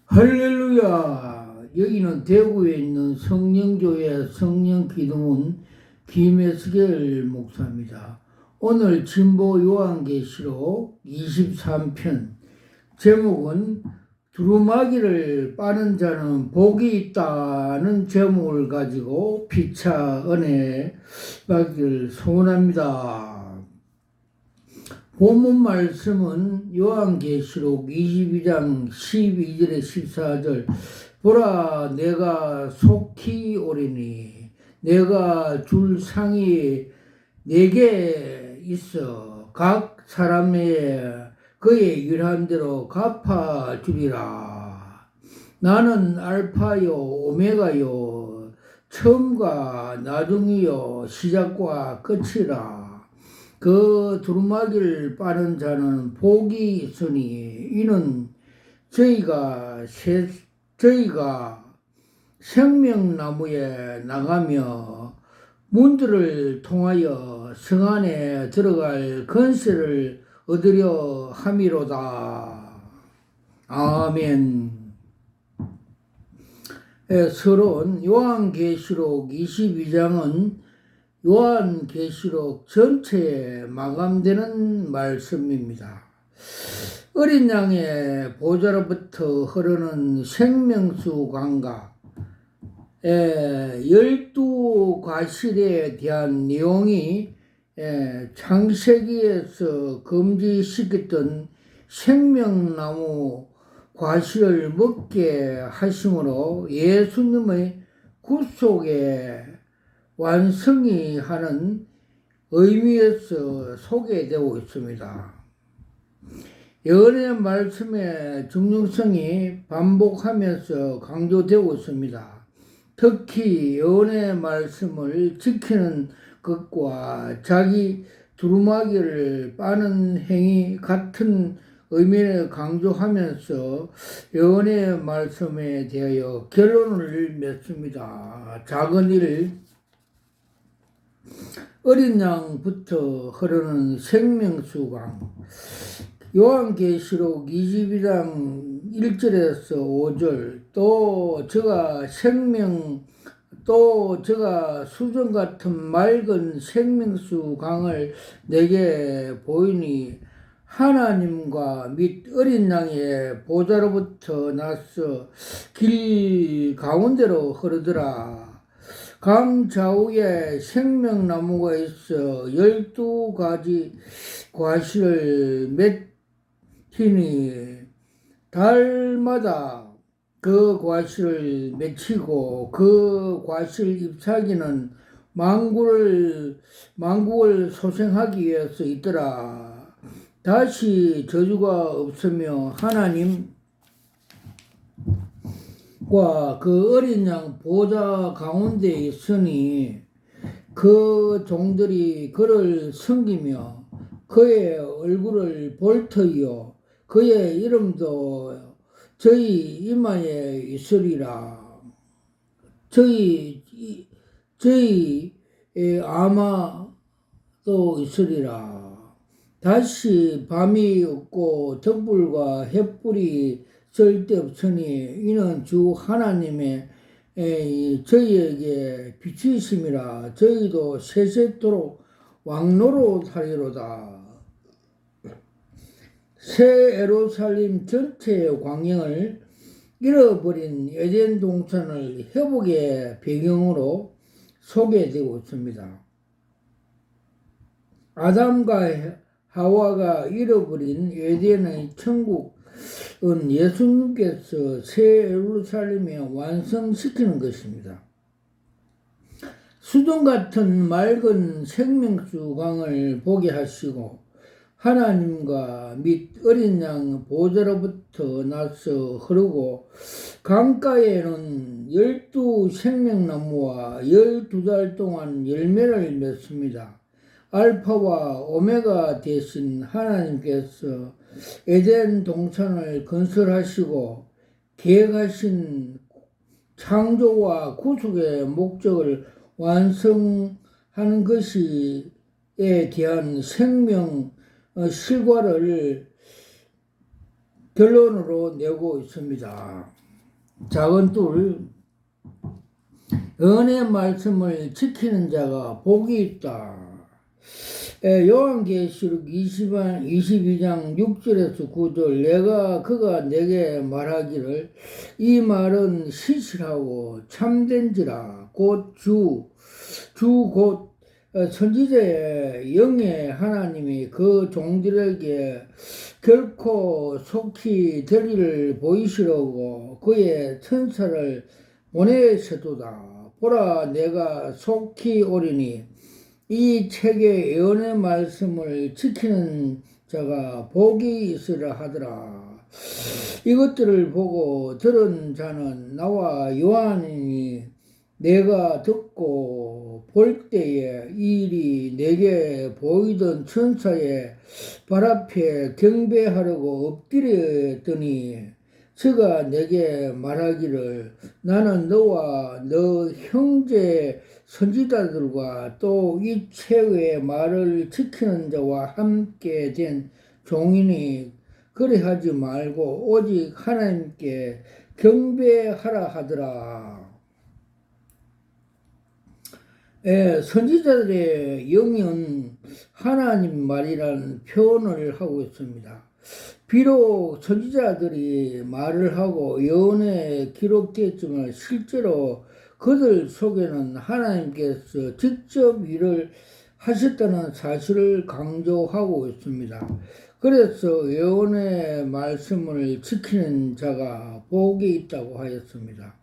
할렐루야! 여기는 대구에 있는 성령교회 성령기도원 김혜수겔 목사입니다. 오늘 진보 요한계시록 23편 제목은 두루마기를 빠는 자는 복이 있다는 제목을 가지고 피차 은혜 받기를 소원합니다. 본문 말씀은 요한계시록 22장 12절에 14절 보라 내가 속히 오리니 내가 줄 상이 내게 있어 각 사람의 그의 일한 대로 갚아 주리라. 나는 알파요 오메가요 처음과 나중이요 시작과 끝이라. 그 두루마기를 빠는 자는 복이 있으니 이는 저희가 생명나무에 나가며 문들을 통하여 성 안에 들어갈 권세를 얻으려 함이로다. 아멘. 서론 요한계시록 22장은 요한계시록 전체에 마감되는 말씀입니다. 어린 양의 보좌로부터 흐르는 생명수 강가 12과실에 대한 내용이 창세기에서 금지시켰던 생명나무 과실을 먹게 하심으로 예수님의 구속에 완성이 하는 의미에서 소개되고 있습니다. 예언의 말씀의 중요성이 반복하면서 강조되고 있습니다. 특히 예언의 말씀을 지키는 것과 자기 두루마기를 빠는 행위 같은 의미를 강조하면서 예언의 말씀에 대하여 결론을 맺습니다. 작은 일, 어린 양부터 흐르는 생명수강. 요한계시록 22장 1절에서 5절 또 저가 수정 같은 맑은 생명수 강을 내게 보이니 하나님과 및 어린 양의 보좌로부터 나서 길 가운데로 흐르더라. 강 좌우에 생명나무가 있어 12가지 과실을 맺히니 달마다 그 과실을 맺히고 그 과실 잎사귀는 만국을 소생하기 위해서 있더라. 다시 저주가 없으며 하나님 그 어린 양 보좌 가운데 있으니 그 종들이 그를 섬기며 그의 얼굴을 볼 터이요 그의 이름도 저희 이마에 있으리라. 저희 아마도 있으리라. 다시 밤이 없고 등불과 햇불이 쓸데없으니 이는 주 하나님의 저희에게 빛이심이라. 저희도 세세토록 왕노릇하리로다. 새 예루살렘 전체의 광경을 잃어버린 에덴 동산을 회복의 배경으로 소개되고 있습니다. 아담과 하와가 잃어버린 에덴의 천국은 예수님께서 새 예루살렘에 완성시키는 것입니다. 수정 같은 맑은 생명수 강을 보게 하시고 하나님과 및 어린 양 보좌로부터 나서 흐르고 강가에는 12생명나무와 12달 동안 열매를 맺습니다. 알파와 오메가 되신 하나님께서 에덴 동산을 건설하시고 계획하신 창조와 구속의 목적을 완성하는 것에 대한 생명 실과를 결론으로 내고 있습니다. 작은 둘, 은혜 말씀을 지키는 자가 복이 있다. 요한계시록 22장 6절에서 9절 내가 그가 내게 말하기를 이 말은 신실하고 참된지라 곧 주 곧 선지자의 영의 하나님이 그 종들에게 결코 속히 되리를 보이시려고 그의 천사를 보내셨도다. 보라 내가 속히 오리니 이 책의 예언의 말씀을 지키는 자가 복이 있으라 하더라. 이것들을 보고 들은 자는 나와 요한이니 내가 듣고 볼 때에 이 일이 내게 보이던 천사의 발 앞에 경배하려고 엎드렸더니 저가 내게 말하기를 나는 너와 너 형제 선지자들과 또 이 책의 말을 지키는 자와 함께 된 종이니 그리하지 말고 오직 하나님께 경배하라 하더라. 선지자들의 영은 하나님 말이라는 표현을 하고 있습니다. 비록 선지자들이 말을 하고 예언에 기록되었지만 실제로 그들 속에는 하나님께서 직접 일을 하셨다는 사실을 강조하고 있습니다. 그래서 예언의 말씀을 지키는 자가 복이 있다고 하였습니다.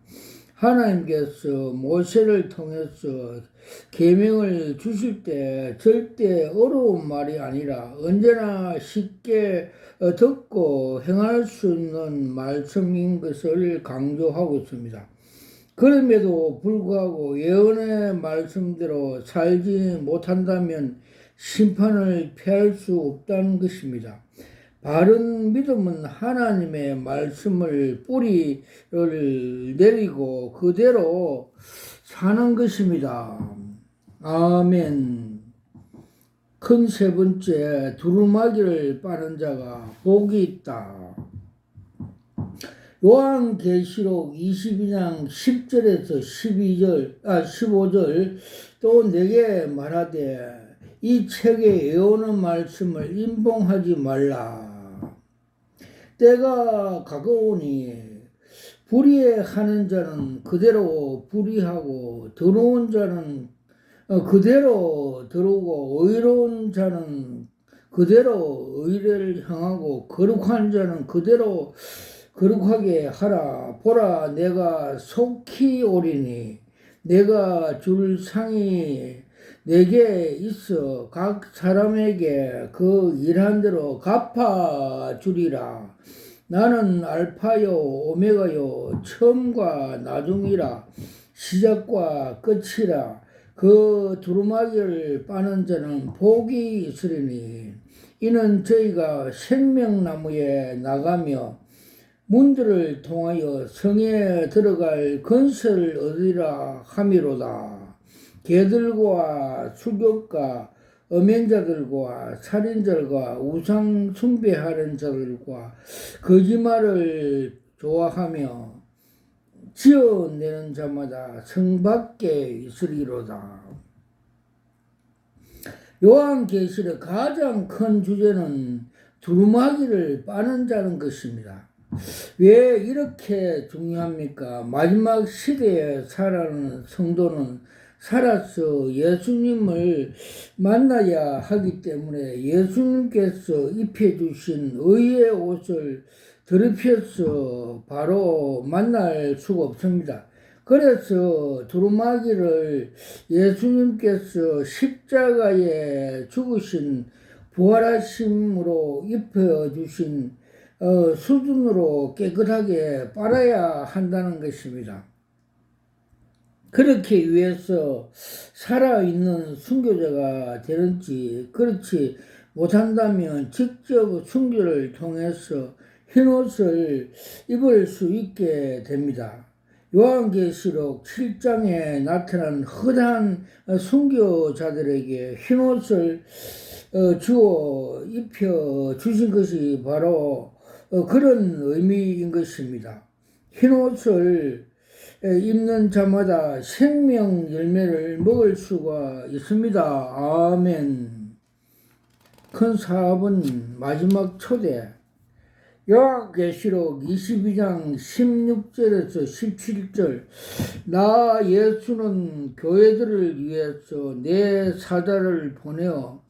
하나님께서 모세를 통해서 계명을 주실 때 절대 어려운 말이 아니라 언제나 쉽게 듣고 행할 수 있는 말씀인 것을 강조하고 있습니다. 그럼에도 불구하고 예언의 말씀대로 살지 못한다면 심판을 피할 수 없다는 것입니다. 바른 믿음은 하나님의 말씀을 뿌리를 내리고 그대로 사는 것입니다. 아멘. 큰 세 번째, 두루마기를 빠는 자가 복이 있다. 요한계시록 22장 10절에서 15절 또 내게 말하되 이 책의 예언의 말씀을 임봉하지 말라. 때가 가까우니 불의하는 자는 그대로 불의하고 더러운 자는 그대로 더러우고 의로운 자는 그대로 의를 향하고 거룩한 자는 그대로 거룩하게 하라. 보라 내가 속히 오리니 내가 줄 상이 내게 있어 각 사람에게 그 일한 대로 갚아 주리라. 나는 알파요 오메가요 처음과 나중이라 시작과 끝이라. 그 두루마기를 빠는 자는 복이 있으리니 이는 저희가 생명나무에 나가며 문들을 통하여 성에 들어갈 건설을 얻으리라 함이로다. 개들과 수격과 엄행자들과 살인자들과 우상 숭배하는 자들과 거짓말을 좋아하며 지어내는 자마다 성 밖에 있으리로다. 요한계시록의 가장 큰 주제는 두루마기를 빠는 자는 것입니다. 왜 이렇게 중요합니까? 마지막 시대에 살아가는 성도는 살아서 예수님을 만나야 하기 때문에 예수님께서 입혀주신 의의 옷을 더럽혀서 바로 만날 수가 없습니다. 그래서 두루마기를 예수님께서 십자가에 죽으신 부활하심으로 입혀주신 수준으로 깨끗하게 빨아야 한다는 것입니다. 그렇게 위해서 살아있는 순교자가 되는지 그렇지 못한다면 직접 순교를 통해서 흰옷을 입을 수 있게 됩니다. 요한계시록 7장에 나타난 허다한 순교자들에게 흰옷을 주어 입혀 주신 것이 바로 그런 의미인 것입니다. 흰옷을 입는 자마다 생명 열매를 먹을 수가 있습니다. 아멘. 큰 사업은 마지막 초대. 요한계시록 22장 16절에서 17절. 나 예수는 교회들을 위해서 내 사자를 보내어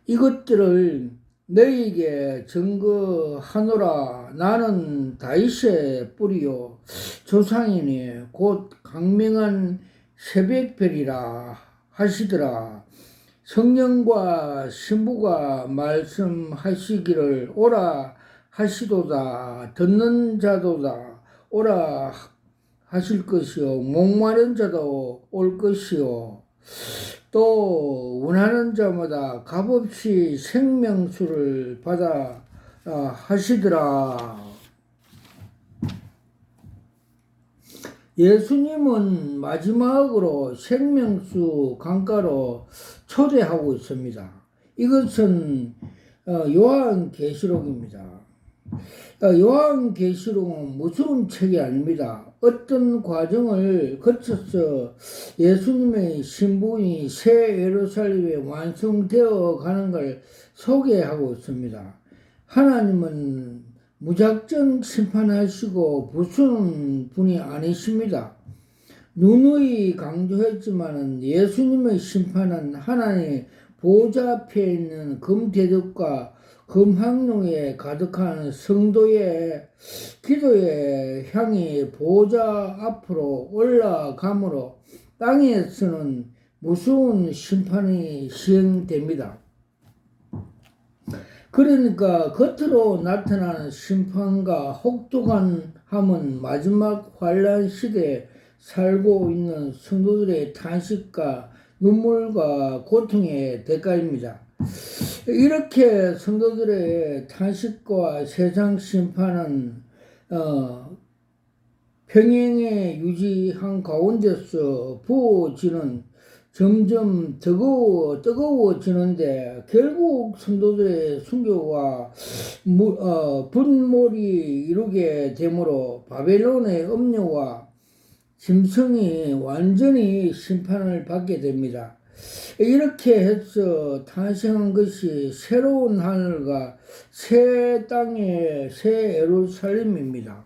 이것들을 너희에게 증거하노라. 나는 다윗의 뿌리요 조상이니 곧 강명한 새벽별이라 하시더라. 성령과 신부가 말씀하시기를 오라 하시도다. 듣는 자도다 오라 하실 것이요 목마른 자도 올 것이요 또 원하는 자마다 값없이 생명수를 받아 하시더라. 예수님은 마지막으로 생명수 강가로 초대하고 있습니다. 이것은 요한계시록입니다. 요한계시록은 무서운 책이 아닙니다. 어떤 과정을 거쳐서 예수님의 신분이 새 예루살렘에 완성되어 가는 걸 소개하고 있습니다. 하나님은 무작정 심판하시고 부수는 분이 아니십니다. 누누이 강조했지만 예수님의 심판은 하나님의 보좌 앞에 있는 금대접과 금황룡에 가득한 성도의 기도의 향이 보좌 앞으로 올라가므로 땅에서는 무서운 심판이 시행됩니다. 그러니까 겉으로 나타나는 심판과 혹독함은 마지막 환란 시대에 살고 있는 성도들의 탄식과 눈물과 고통의 대가입니다. 이렇게 성도들의 탄식과 세상 심판은 평행에 유지한 가운데서 부어지는 점점 뜨거워지는데 결국 성도들의 순교와 분몰이 이루게 되므로 바벨론의 음료와 짐승이 완전히 심판을 받게 됩니다. 이렇게 해서 탄생한 것이 새로운 하늘과 새 땅의 새 예루살렘입니다.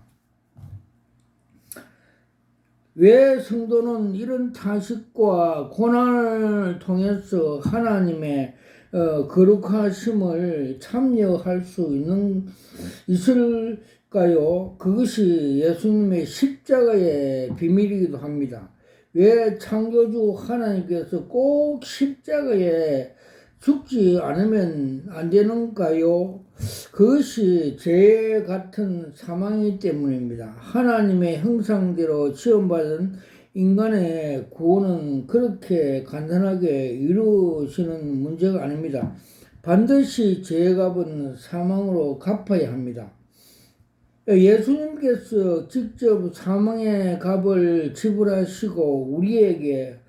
왜 성도는 이런 탄식과 고난을 통해서 하나님의 거룩하심을 참여할 수 있을까요? 그것이 예수님의 십자가의 비밀이기도 합니다. 왜 창조주 하나님께서 꼭 십자가에 죽지 않으면 안 되는가요? 그것이 죄 같은 사망이기 때문입니다. 하나님의 형상대로 지음받은 인간의 구원은 그렇게 간단하게 이루어지는 문제가 아닙니다. 반드시 죄의 값은 사망으로 갚아야 합니다. 예수님께서 직접 사망의 값을 지불하시고 우리에게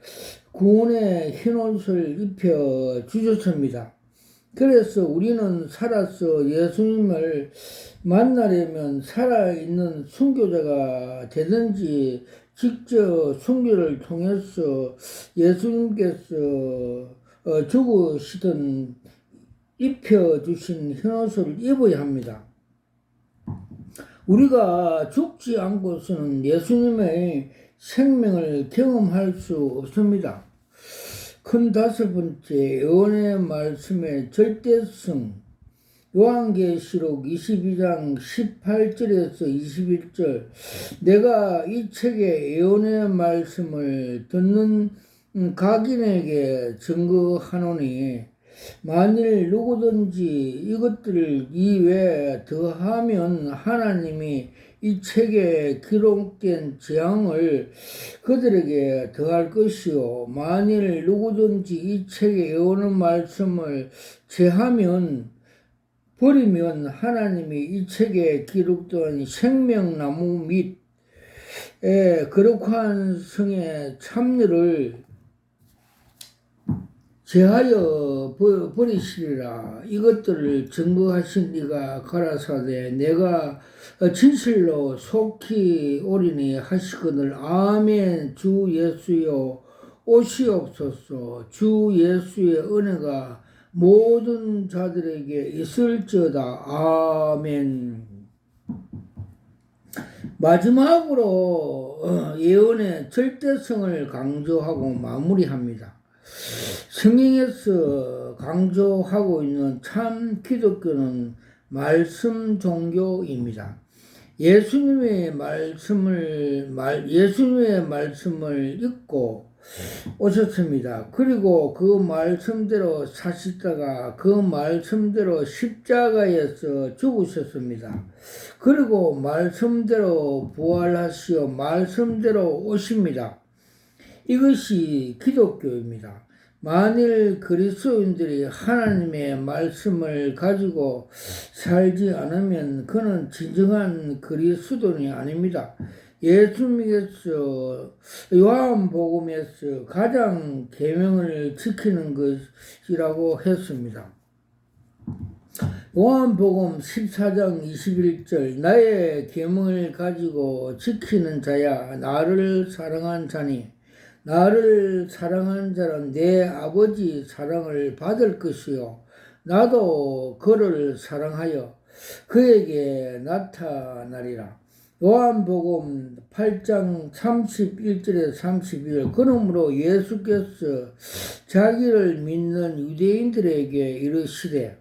구원의 흰옷을 입혀 주셨습니다. 그래서 우리는 살아서 예수님을 만나려면 살아있는 순교자가 되든지 직접 순교를 통해서 예수님께서 죽으시던 입혀주신 흰옷을 입어야 합니다. 우리가 죽지 않고서는 예수님의 생명을 경험할 수 없습니다. 큰 다섯 번째, 예언의 말씀의 절대성. 요한계시록 22장 18절에서 21절. 내가 이 책의 예언의 말씀을 듣는 각인에게 증거하노니 만일 누구든지 이것들을 이외에 더하면 하나님이 이 책에 기록된 재앙을 그들에게 더할 것이요 만일 누구든지 이 책에 예언의 말씀을 제하면 버리면 하나님이 이 책에 기록된 생명나무 및 거룩한 성의 참여를 제하여 버리시리라. 이것들을 증거하신 이가 가라사대 내가 진실로 속히 오리니 하시거늘. 아멘. 주 예수여 오시옵소서. 주 예수의 은혜가 모든 자들에게 있을지어다. 아멘. 마지막으로 예언의 절대성을 강조하고 마무리합니다. 성경에서 강조하고 있는 참 기독교는 말씀 종교입니다. 예수님의 말씀을 읽고 오셨습니다. 그리고 그 말씀대로 사시다가 그 말씀대로 십자가에서 죽으셨습니다. 그리고 말씀대로 부활하시어 말씀대로 오십니다. 이것이 기독교입니다. 만일 그리스도인들이 하나님의 말씀을 가지고 살지 않으면 그는 진정한 그리스도인이 아닙니다. 예수님께서 요한복음에서 가장 계명을 지키는 것이라고 했습니다. 요한복음 14장 21절 나의 계명을 가지고 지키는 자야 나를 사랑한 자니 나를 사랑한 자는 내 아버지 사랑을 받을 것이요 나도 그를 사랑하여 그에게 나타나리라. 요한복음 8장 31절에 32절 그러므로 예수께서 자기를 믿는 유대인들에게 이르시되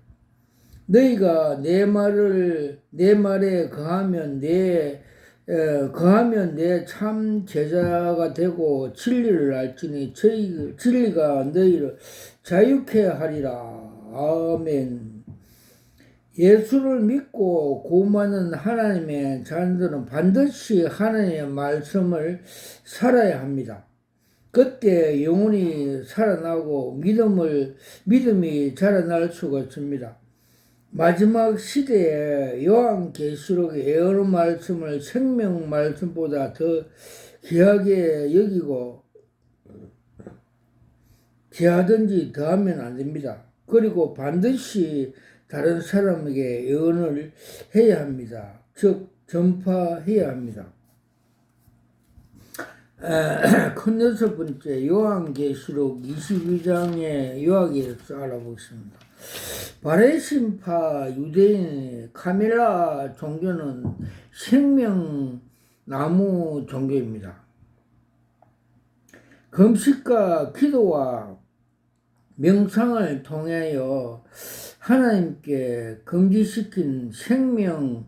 너희가 내 말에 거하면 내 참 제자가 되고 진리를 알지니 진리가 너희를 자유케 하리라. 아멘. 예수를 믿고 구원하는 하나님의 자녀들은 반드시 하나님의 말씀을 살아야 합니다. 그때 영혼이 살아나고 믿음이 자라날 수가 있습니다. 마지막 시대에 요한계시록의 예언의 말씀을 생명 말씀보다 더 귀하게 여기고 귀하든지 더하면 안 됩니다. 그리고 반드시 다른 사람에게 예언을 해야 합니다. 즉 전파해야 합니다. 큰 여섯 번째 요한계시록 22장의 요약에서 알아보겠습니다. 바레신파 유대인 카밀라 종교는 생명나무 종교입니다. 금식과 기도와 명상을 통하여 하나님께 금지시킨 생명나무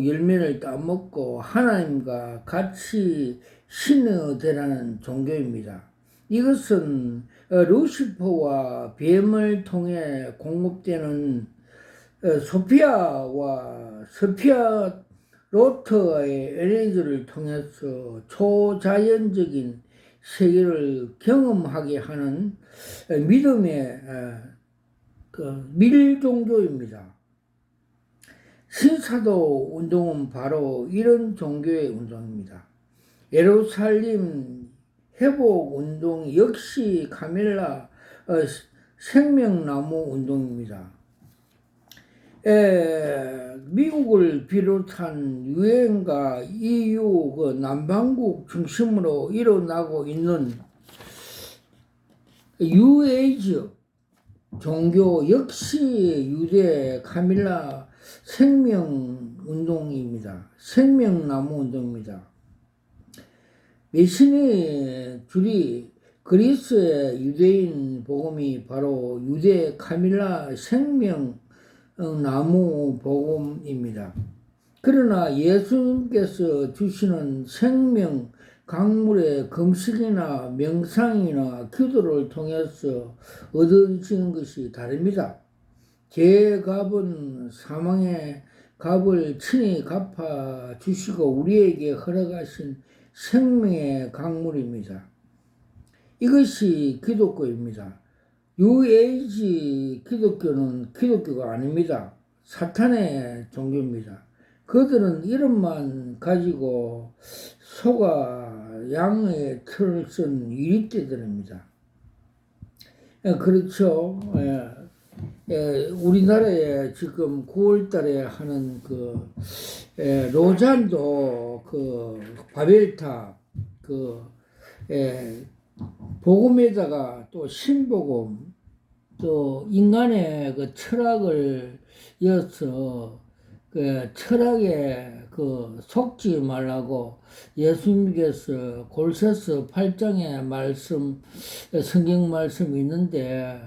열매를 따먹고 하나님과 같이 신이 되라는 종교입니다. 이것은 루시퍼와 뱀을 통해 공급되는 소피아와 스피아 로트의 에너지를 통해서 초자연적인 세계를 경험하게 하는 믿음의 밀종교입니다. 신사도 운동은 바로 이런 종교의 운동입니다. 예루살렘 회복 운동 역시 카밀라 생명나무 운동입니다. 미국을 비롯한 유엔과 EU 남반국 중심으로 일어나고 있는 뉴에이지 종교 역시 유대 카밀라 생명운동입니다. 생명나무 운동입니다. 메시니 줄이 그리스의 유대인 복음이 바로 유대 카밀라 생명나무 복음입니다. 그러나 예수님께서 주시는 생명 강물의 금식이나 명상이나 기도를 통해서 얻어지는 것이 다릅니다. 죄의 값은 사망의 값을 친히 갚아 주시고 우리에게 허락하신 생명의 강물입니다. 이것이 기독교입니다. 뉴에이지 기독교는 기독교가 아닙니다. 사탄의 종교입니다. 그들은 이름만 가지고 소가 양의 털을 쓴 유리떼들입니다. 그렇죠. 우리나라에 지금 9월 달에 하는 로잔도 바벨탑, 예, 복음에다가 또 신복음, 또 인간의 철학을 이어서 철학에 속지 말라고 예수님께서 골로새서 8장의 말씀, 성경 말씀이 있는데,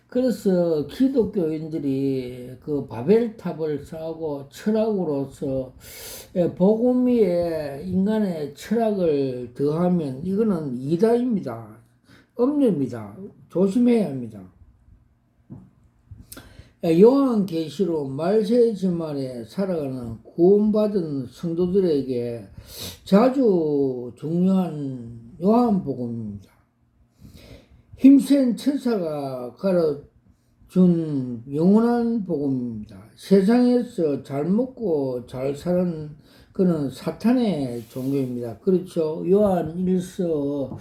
그래서 기독교인들이 바벨탑을 쌓고 철학으로서 복음 위에 인간의 철학을 더하면 이거는 이단입니다. 음료입니다. 조심해야 합니다. 요한계시록 말세지만에 살아가는 구원받은 성도들에게 자주 중요한 요한복음입니다. 힘센 천사가 가르준 영원한 복음입니다. 세상에서 잘 먹고 잘 사는 그는 사탄의 종교입니다. 그렇죠. 요한 1서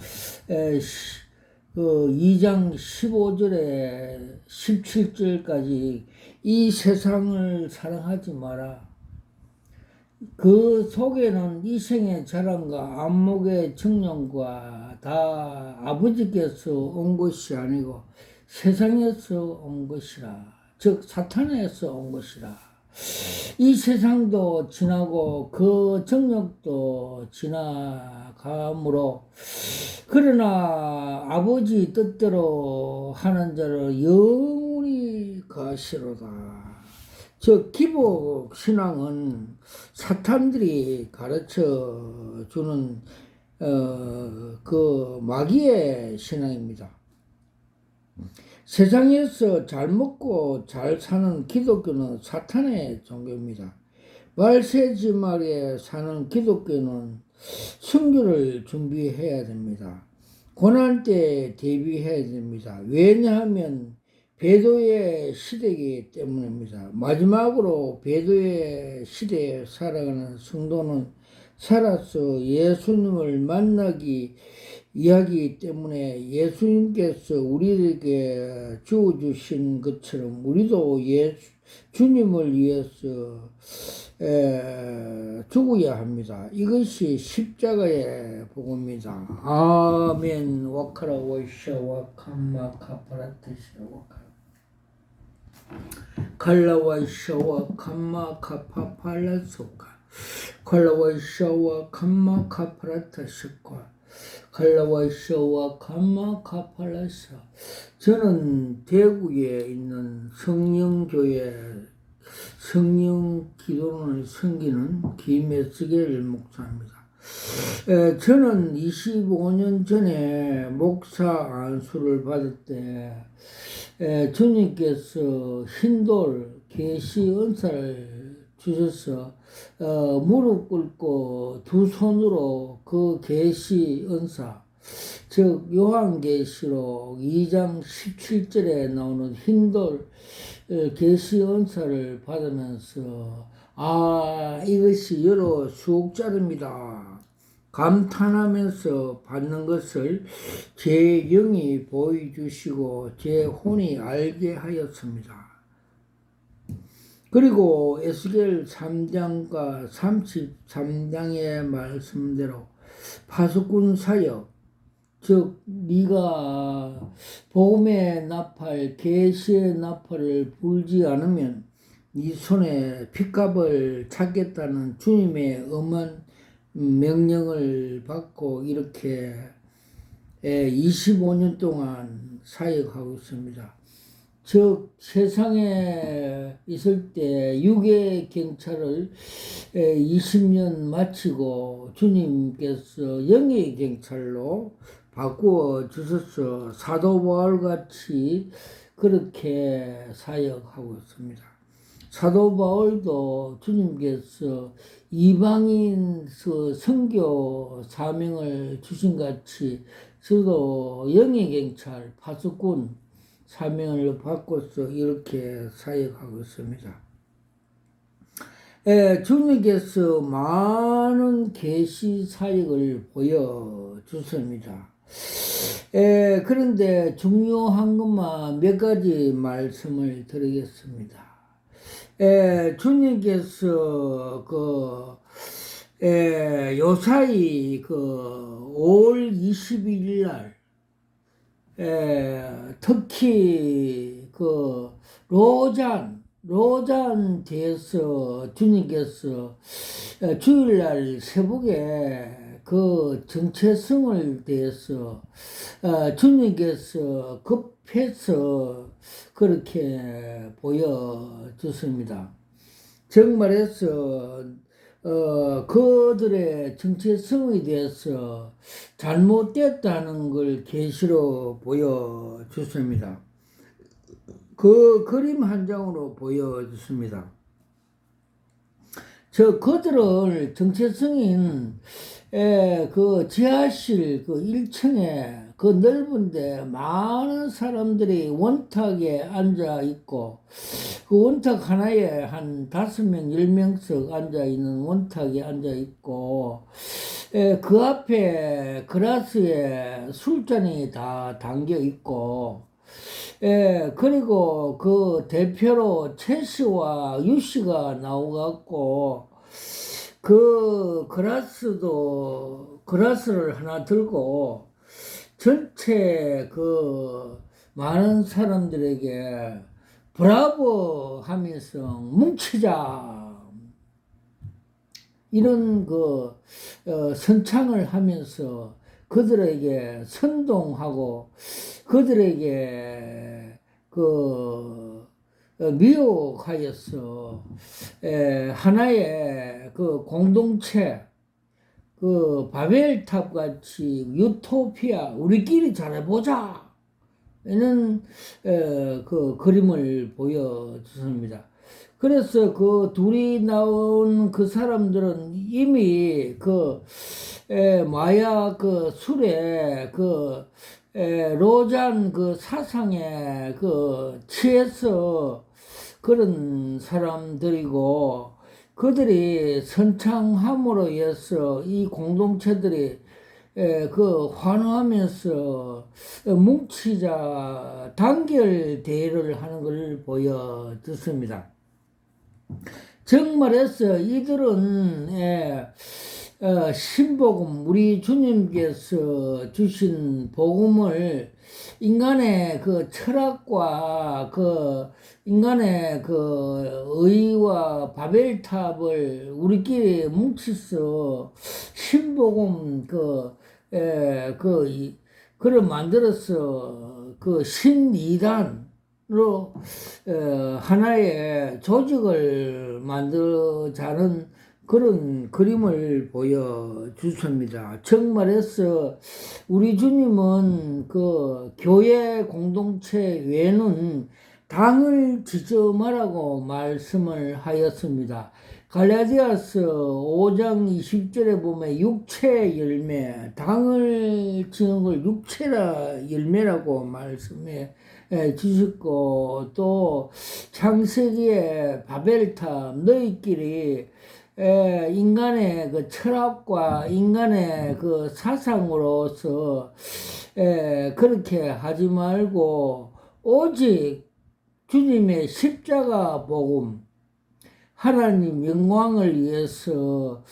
2장 15절에 17절까지 이 세상을 사랑하지 마라. 그 속에는 이생의 자랑과 안목의 정령과 다 아버지께서 온 것이 아니고 세상에서 온 것이라. 즉 사탄에서 온 것이라. 이 세상도 지나고 그 정력도 지나가므로 그러나 아버지 뜻대로 하는 자를 영원히 가시로다. 즉 기복 신앙은 사탄들이 가르쳐 주는 마귀의 신앙입니다. 세상에서 잘 먹고 잘 사는 기독교는 사탄의 종교입니다. 말세지말에 사는 기독교는 순교를 준비해야 됩니다. 고난 때 대비해야 됩니다. 왜냐하면 배도의 시대이기 때문입니다. 마지막으로 배도의 시대에 살아가는 성도는 살아서 예수님을 만나기 이야기 때문에 예수님께서 우리에게 주어주신 것처럼 우리도 주님을 위해서 죽어야 합니다. 이것이 십자가의 복음입니다. 아멘. 와카라 와샤 와카마 카파라테시라 와카라 칼라와샤와 감마 카파팔라소카 칼라와샤와 감마 카파라타시카 칼라와샤와 감마 카팔라사. 저는 대구에 있는 성령교회 성령기도원을 섬기는 김혜석일 목사입니다. 저는 25년 전에 목사 안수를 받을 때 주님께서 흰돌 계시 은사를 주셔서 무릎 꿇고 두 손으로 그 계시 은사, 즉 요한계시록 2장 17절에 나오는 흰돌 계시 은사를 받으면서 이것이 여러 수옥자입니다. 감탄하면서 받는 것을 제 영이 보여주시고 제 혼이 알게 하였습니다. 그리고 에스겔 3장과 33장의 말씀대로 파수꾼 사역, 즉 네가 복음의 나팔, 계시의 나팔을 불지 않으면 네 손에 핏값을 찾겠다는 주님의 엄한 명령을 받고 이렇게 25년 동안 사역하고 있습니다. 즉 세상에 있을 때 육의 경찰을 20년 마치고 주님께서 영의 경찰로 바꾸어 주셔서 사도 바울같이 그렇게 사역하고 있습니다. 사도 바울도 주님께서 이방인 선교 사명을 주신 같이 저도 영의 경찰 파수꾼 사명을 받고서 이렇게 사역하고 있습니다. 주님께서 많은 계시 사역을 보여주십니다. 그런데 중요한 것만 몇 가지 말씀을 드리겠습니다. 주님께서 요사이 5월 22일 날, 특히 로잔 대에서 주님께서 주일날 새벽에 정체성을 대해서 주님께서 급해서 그렇게 보여줬습니다. 정말해서 그들의 정체성에 대해서 잘못됐다는 걸 계시로 보여줬습니다. 그 그림 한 장으로 보여줬습니다. 그들을 정체성인 지하실 1층에 넓은데 많은 사람들이 원탁에 앉아 있고, 원탁 하나에 한 5명, 10명씩 앉아 있는 원탁에 앉아 있고, 그 앞에 그라스에 술잔이 다 담겨 있고, 그리고 그 대표로 최 씨와 유 씨가 나오갖고, 그라스를 하나 들고, 전체 많은 사람들에게 브라보 하면서 뭉치자, 이런 선창을 하면서 그들에게 선동하고, 그들에게 미혹하여서 하나의 공동체, 바벨탑 같이 유토피아, 우리끼리 잘해보자, 이런 그림을 보여주습니다. 그래서 둘이 나온 사람들은 이미 마약 술에 로잔 사상에 취해서 그런 사람들이고, 그들이 선창함으로 해서 이 공동체들이 환호하면서 뭉치자 단결 대회를 하는 걸 보여줬습니다. 정말해서 이들은 신복음, 우리 주님께서 주신 복음을 인간의 철학과 인간의 의와 바벨탑을 우리끼리 뭉쳐서 신복음 그를 만들어서 신이단으로 하나의 조직을 만들자는 그런 그림을 보여주십니다. 정말해서 우리 주님은 교회 공동체 외에는 당을 지져 말라고 말씀을 하였습니다. 갈라디아서 5장 20절에 보면 육체 열매, 당을 지는 걸 육체라 열매라고 말씀해 주셨고, 또 창세기의 바벨탑, 너희끼리 인간의 철학과 인간의 사상으로서 그렇게 하지 말고 오직 주님의 십자가 복음, 하나님 영광을 위해서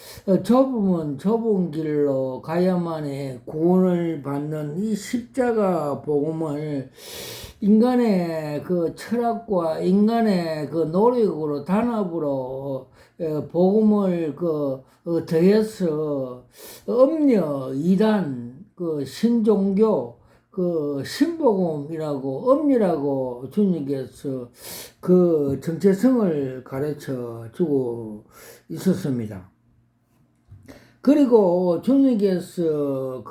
좁으면 좁은 길로 가야만이 구원을 받는 이 십자가 복음을 인간의 철학과 인간의 노력으로 단합으로 복음을 더해서 음녀 이단 신종교 신복음이라고 엄니라고 주님께서 정체성을 가르쳐 주고 있었습니다. 그리고 주님께서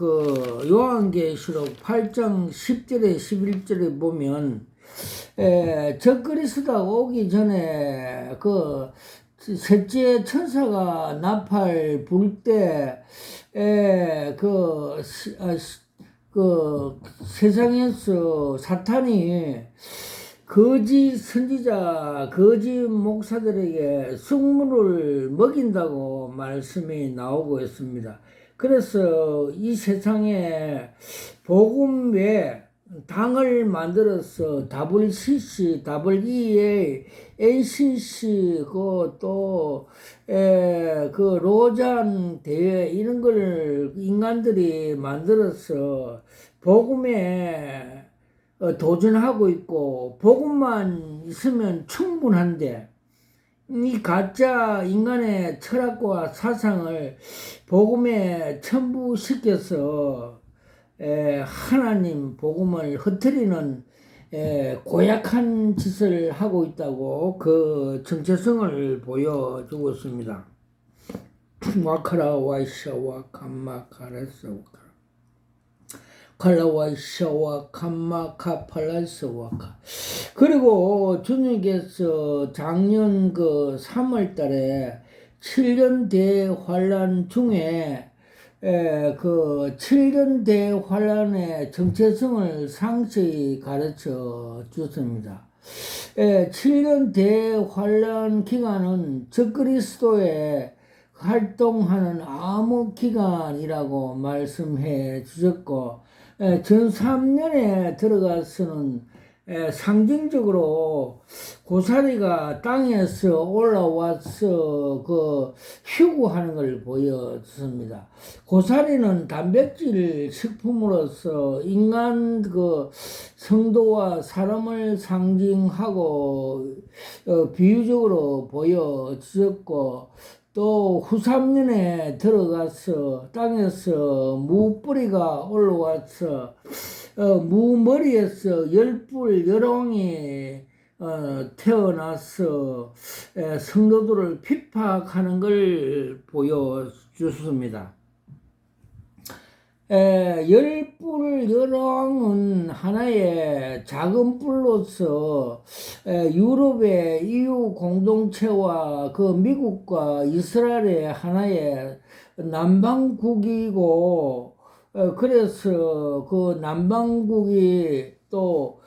요한계시록 8장 10절에 11절에 보면 적그리스도가 오기 전에 셋째 천사가 나팔 불 때 세상에서 사탄이 거짓 선지자, 거짓 목사들에게 숙물을 먹인다고 말씀이 나오고 있습니다. 그래서 이 세상에 복음 외에 당을 만들어서 WCC, WEA, ACC, 그 로잔 대회 이런 걸 인간들이 만들어서 복음에 도전하고 있고 복음만 있으면 충분한데 이 가짜 인간의 철학과 사상을 복음에 첨부시켜서 하나님 복음을 흩트리는 고약한 짓을 하고 있다고 그 정체성을 보여주고 있습니다. 와카라 와이샤와 감마 카라사와카 칼라와이샤와 감마 카팔라사와카. 그리고 주님께서 작년 그 3월 달에 7년 대환란 중에 그 7년 대환란의 정체성을 상세히 가르쳐 주셨습니다. 7년 대환란 기간은 적그리스도의 활동하는 암흑 기간이라고 말씀해 주셨고, 전 3년에 들어가서는 상징적으로 고사리가 땅에서 올라와서 그 휴구하는 걸 보여줬습니다. 고사리는 단백질 식품으로서 인간 그 성도와 사람을 상징하고 비유적으로 보여주셨고, 또 후삼년에 들어가서 땅에서 무뿌리가 올라와서 무머리에서 열불 열왕이 태어나서 성도들을 핍박하는 걸 보여주습니다. 열불 열왕은 하나의 작은 뿔로서 유럽의 EU 공동체와 그 미국과 이스라엘의 하나의 남방국이고, 그래서 그 남방국이 또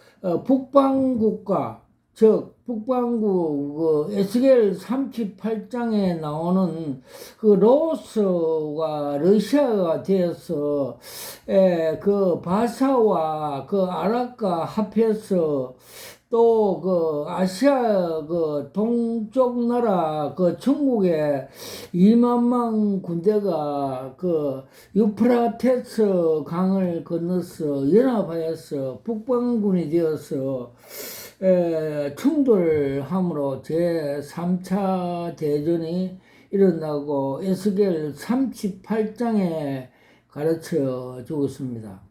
북방국가, 즉 북방국 그 에스겔 38장에 나오는 그 로스와 러시아가 되어서 그 바사와 그 아랍과 합해서 또 그 아시아 그 동쪽 나라 그 중국의 2만만 군대가 그 유프라테스 강을 건너서 연합하여서 북방군이 되어서 충돌함으로 제3차 대전이 일어나고 에스겔 38장에 가르쳐 주고 있습니다.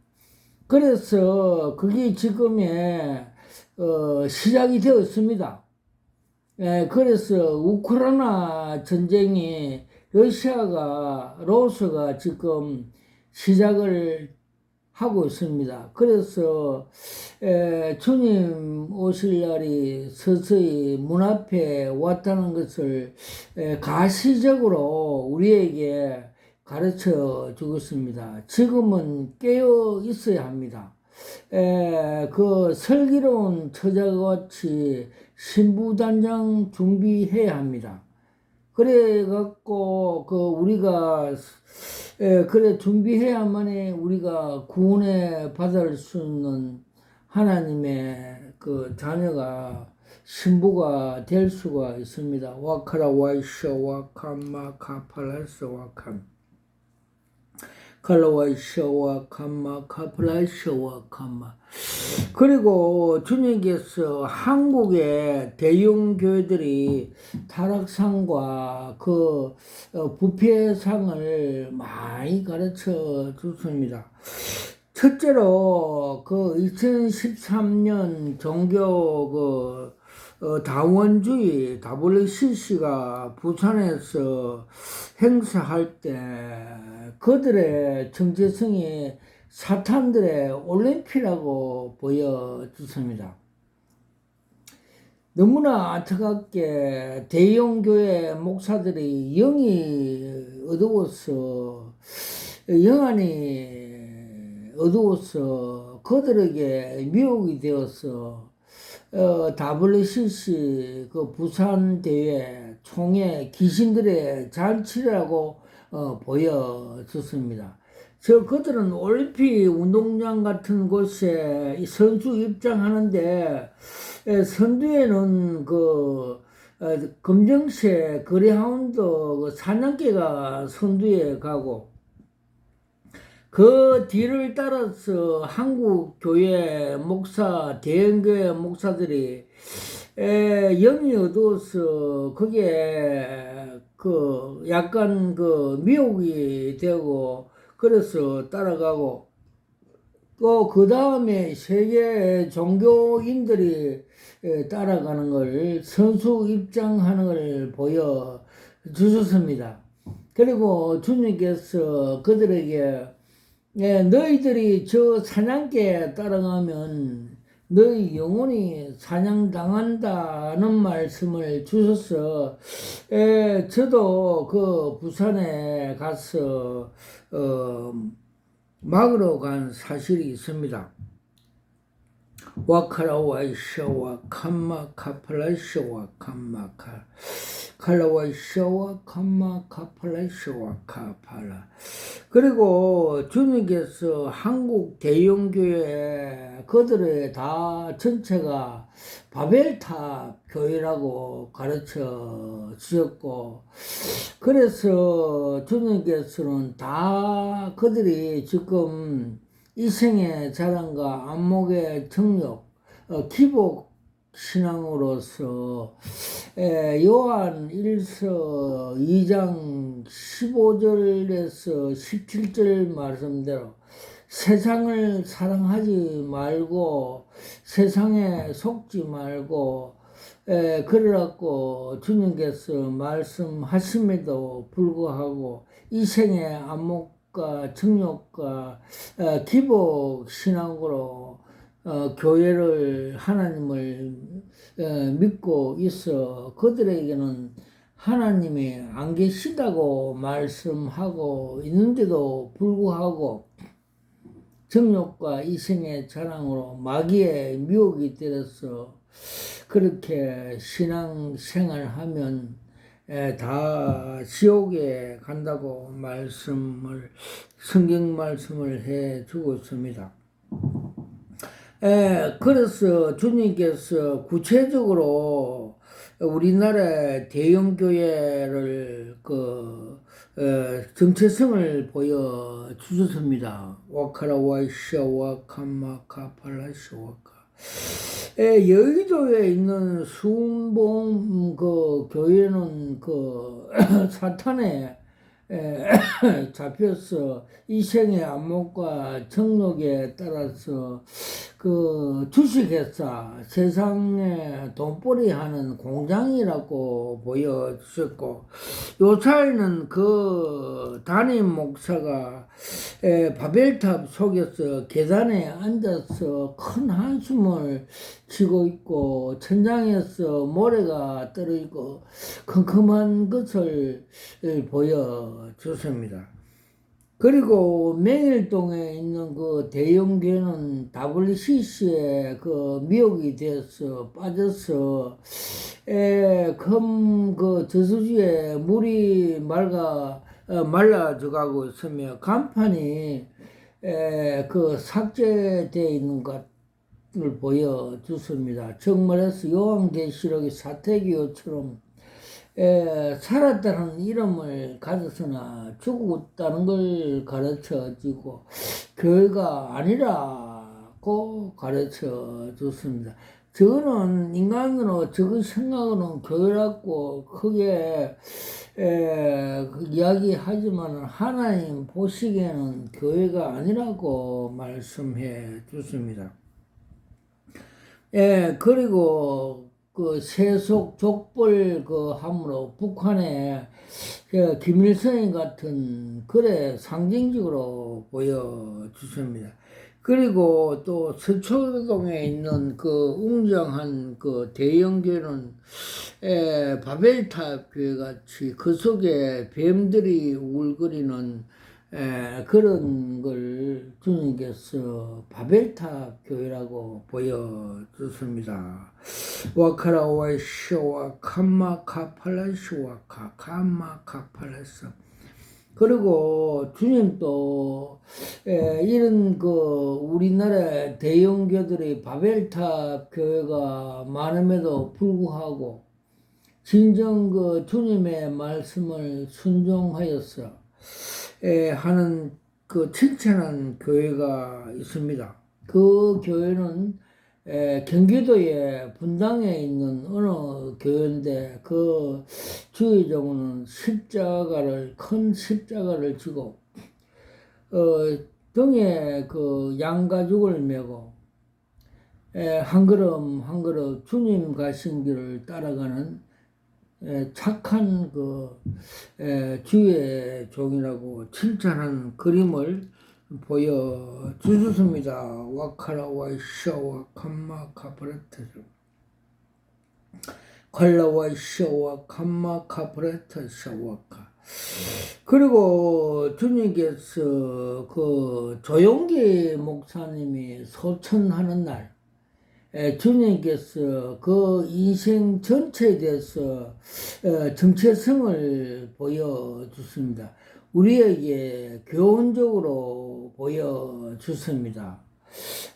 그래서 그게 지금의 시작이 되었습니다. 그래서 우크라이나 전쟁이 러시아가 지금 시작을 하고 있습니다. 그래서 주님 오실 날이 서서히 문 앞에 왔다는 것을 가시적으로 우리에게 가르쳐 주고 있습니다. 지금은 깨어 있어야 합니다. 그 슬기로운 처자같이 신부단장 준비해야 합니다. 그래갖고 우리가 그래 준비해야만이 우리가 구원에 받을 수 있는 하나님의 그 자녀가 신부가 될 수가 있습니다. 와카라 와이셔 와카마 카팔라스 와캄 칼라와이셔와 감마 카플라이셔와 감마. 그리고 주님께서 한국의 대형 교회들이 타락상과 그 부패상을 많이 가르쳐 주십니다. 첫째로 그 2013년 종교 다원주의 WCC가 부산에서 행사할 때 그들의 정체성이 사탄들의 올림피라고 보여주습니다. 너무나 안타깝게 대형교회 목사들이 영이 어두워서 영안이 어두워서 그들에게 미혹이 되어서 WCC 그 부산 대회 총회 귀신들의 잔치라고 보여줬습니다. 그들은 올림픽 운동장 같은 곳에 이 선수 입장하는데 선두에는 검정색 그레하운드 사냥개가 선두에 가고 그 뒤를 따라서 한국 교회 목사, 대형교회 목사들이 영이 어두워서 그게 약간 미혹이 되고 그래서 따라가고 또 그 다음에 세계 종교인들이 따라가는 걸 선수 입장하는 걸 보여주셨습니다. 그리고 주님께서 그들에게 너희들이 저 사냥개에 따라가면 너희 영혼이 사냥당한다는 말씀을 주셔서 저도 그 부산에 가서 막으러 간 사실이 있습니다. 와카라와이샤와 캄마카팔라이샤와 캄마카 칼라와이샤와 캄마카팔라이샤와 카팔라. 그리고 주님께서 한국 대형교회 그들의 다 전체가 바벨탑 교회라고 가르쳐 주셨고 그래서 주님께서는 다 그들이 지금 이생의 자랑과 안목의 정력, 기복 신앙으로서 요한 1서 2장 15절에서 17절 말씀대로 세상을 사랑하지 말고 세상에 속지 말고 그래갖고 주님께서 말씀하심에도 불구하고 이생의 안목과 정욕과 기복 신앙으로 교회를 하나님을 믿고 있어 그들에게는 하나님이 안 계시다고 말씀하고 있는데도 불구하고 정욕과 이생의 자랑으로 마귀의 미혹이 때려서 그렇게 신앙생활하면 다 지옥에 간다고 성경 말씀을 해 주고 있습니다. 그래서 주님께서 구체적으로 우리나라의 대형교회를 정체성을 보여주셨습니다. 와카라와이샤와 캄마카팔라시와카. 여의도에 있는 수운봉 교회는 사탄에 잡혀서 이생의 안목과 정욕에 따라서 주식회사 세상에 돈벌이 하는 공장이라고 보여주셨고 요사이는 담임 목사가 바벨탑 속에서 계단에 앉아서 큰 한숨을 쉬고 있고 천장에서 모래가 떨어지고 컴컴한 것을 보여줬습니다. 그리고 맹일동에 있는 대형교회는 WCC에 미혹이 되어서 빠져서 저수지에 물이 말라져가고 있으며 간판이 삭제되어 있는 것을 보여줬습니다. 정말해서 요한계시록의 사태기호처럼 살았다는 이름을 가졌으나 죽었다는 걸 가르쳐 주고 교회가 아니라고 가르쳐 줬습니다. 저는 인간으로 저그 생각으로는 교회라고 크게 이야기하지만 하나님 보시기에는 교회가 아니라고 말씀해 줬습니다. 그리고 세속 족벌 함으로 북한에 김일성이 같은 상징적으로 보여주십니다. 그리고 또 서초동에 있는 웅장한 대형교회는 바벨탑 교회 같이 그 속에 뱀들이 울거리는 그런 걸 주님께서 바벨탑 교회라고 보여줬습니다. 와카라와이쇼와 캄마카팔라쇼와 캄마카팔라쇼. 그리고 주님도 이런 그 우리나라 대형교들의 바벨탑 교회가 많음에도 불구하고 진정 그 주님의 말씀을 순종하여서 하는 그 칭찬한 교회가 있습니다. 그 교회는 경기도의 분당에 있는 어느 교회인데 그 주의종은 큰 십자가를 지고 등에 그 양가죽을 메고 한 걸음 한 걸음 주님 가신 길을 따라가는 착한 그 주의 종이라고 칭찬한 그림을 보여주셨습니다. 와카라와 샤와 캄마 카프레트 칼라와 샤와 캄마 카프레트 샤와카. 그리고 주님께서 그 조용기 목사님이 소천하는 날 주님께서 그 인생 전체에 대해서 정체성을 보여주십니다. 우리에게 교훈적으로 보여주십니다.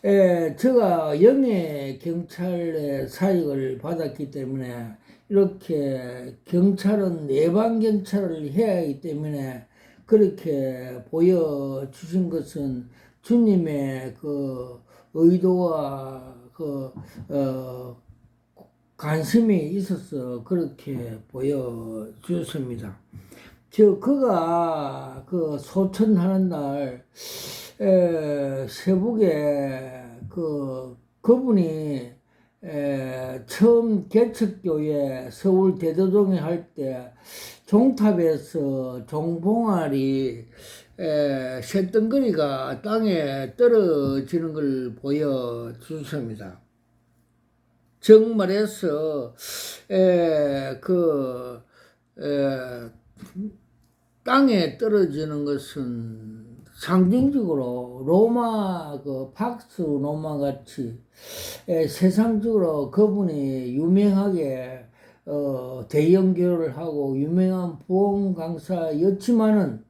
제가 영예 경찰의 사역을 받았기 때문에 이렇게 경찰은 예방 경찰을 해야 하기 때문에 그렇게 보여주신 것은 주님의 그 의도와 관심이 있어서 그렇게 보여주셨습니다. 그가 그 소천하는 날, 세북에 그분이 처음 개척교회 서울 대도동에 할 때 종탑에서 종봉알이 쇳덩거리가 땅에 떨어지는 걸 보여주십니다. 정말해서 땅에 떨어지는 것은 상징적으로 로마 팍스 로마 같이 세상적으로 그분이 유명하게 대형교를 하고 유명한 부흥 강사였지만은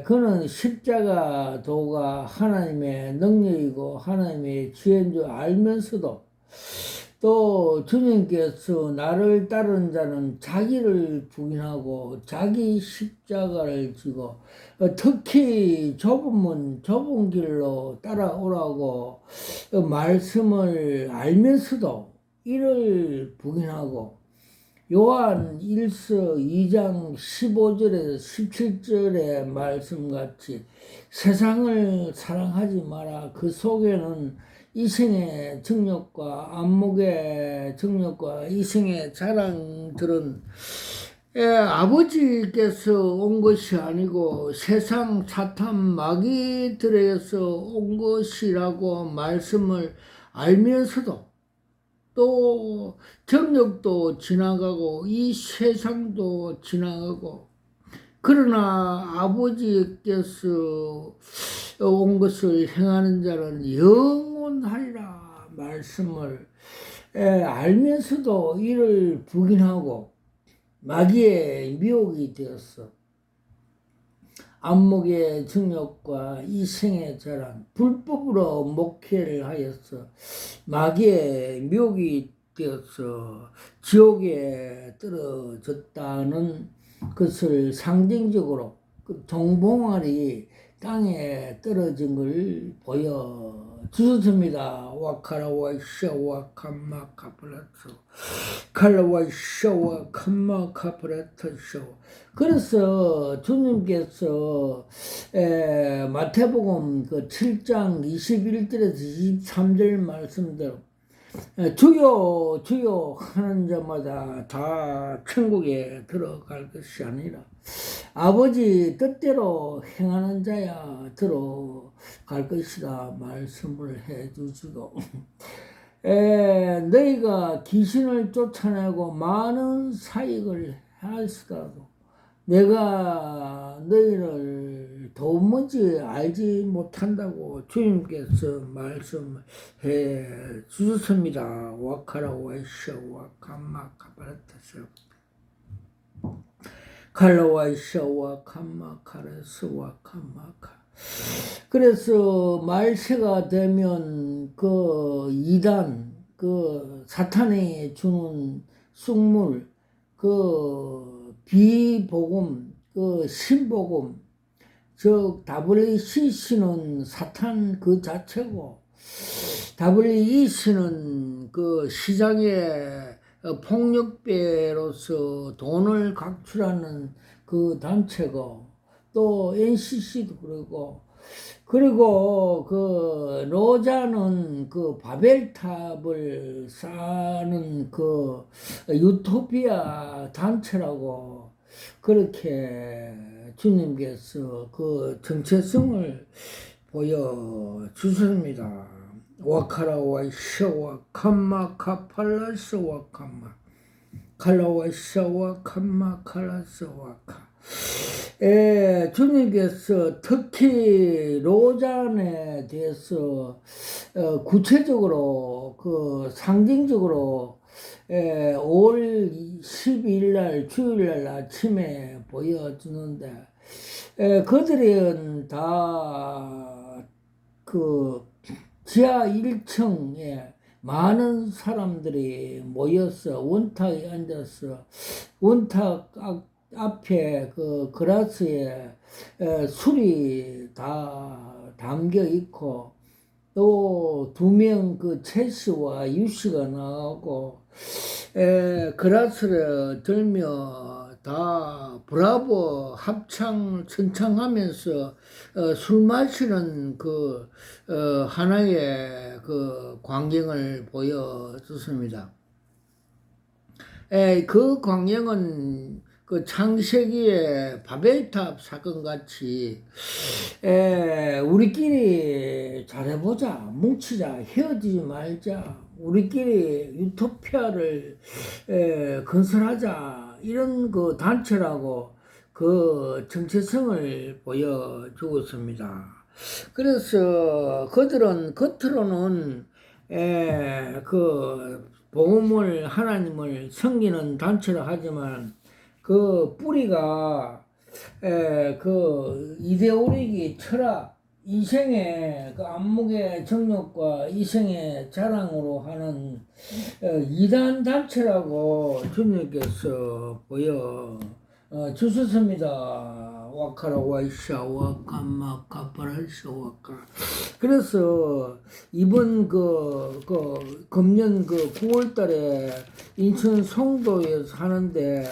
그는 십자가 도가 하나님의 능력이고 하나님의 지혜인 줄 알면서도 또 주님께서 나를 따르는 자는 자기를 부인하고 자기 십자가를 지고 특히 좁은 문 좁은 길로 따라오라고 말씀을 알면서도 이를 부인하고 요한 1서 2장 15절에서 17절의 말씀같이 세상을 사랑하지 마라. 그 속에는 이생의 정욕과 안목의 정욕과 이생의 자랑들은 아버지께서 온 것이 아니고 세상 사탄 마귀들에게서 온 것이라고 말씀을 알면서도 또 정력도 지나가고 이 세상도 지나가고 그러나 아버지께서 온 것을 행하는 자는 영원하리라 말씀을 알면서도 이를 부인하고 마귀의 미혹이 되었어. 안목의 정욕과 이생의 자랑, 불법으로 목회를 하여서 마귀의 미혹이 되어서 지옥에 떨어졌다는 것을 상징적으로 그 종봉알이 땅에 떨어진 걸 보여주셨습니다. 와카라와 샤와 캄마 카프라트 칼라와 샤와 캄마 카프라트 샤. 그래서 주님께서 마태복음 그 7장 21절에서 23절 말씀대로 주여 주여 하는 자마다 다 천국에 들어갈 것이 아니라 아버지 뜻대로 행하는 자야 들어갈 것이다 말씀을 해주시고 너희가 귀신을 쫓아내고 많은 사역을 할수라도 내가 너희를 도무지 알지 못한다고 주님께서 말씀해 주셨습니다. 와카라 와이샤 와카마 카바라타샤 칼라와 샤와 캄마 카라스와 캄마카. 그래서 말세가 되면 그 이단, 그 사탄이 주는 쑥물, 그 비복음, 그 신복음, 즉 WCC는 사탄 그 자체고, WEC는 그 시장의 폭력배로서 돈을 각출하는 그 단체고, 또 NCC도 그리고 그 로자는 그 바벨탑을 쌓는 그 유토피아 단체라고 그렇게 주님께서 그 정체성을 보여주십니다. 와카라와 샤와 캄마 카팔라스와 캄마 칼라와 샤와 캄마 칼라스와 카. 주님께서 특히 로잔에 대해서 구체적으로 그 상징적으로 5월 12일 날 주일날 아침에 보여주는데 그들은 다 그 지하 1층에 많은 사람들이 모여서 원탁에 앉아서 원탁 앞에 그 그라스에 술이 다 담겨 있고 또 2명 그 채씨와 유씨가 나오고 그라스를 들며 다 브라보 합창 천창하면서 술 마시는 그 하나의 그 광경을 보여줬습니다. 그 광경은 그 창세기의 바벨탑 사건 같이 우리끼리 잘해보자, 뭉치자, 헤어지지 말자, 우리끼리 유토피아를 건설하자 이런 그 단체라고 그 정체성을 보여주고 있습니다. 그래서 그들은 겉으로는 그 복음을 하나님을 섬기는 단체라 하지만 그 뿌리가 그 이데올로기 철학 이생의 그 안목의 정욕과 이생의 자랑으로 하는 이단 단체라고 주님께서 보여 주셨습니다. 와카라 와이샤 와카마 카파라샤 와카. 그래서 이번 금년 9월달에 인천 송도에서 하는데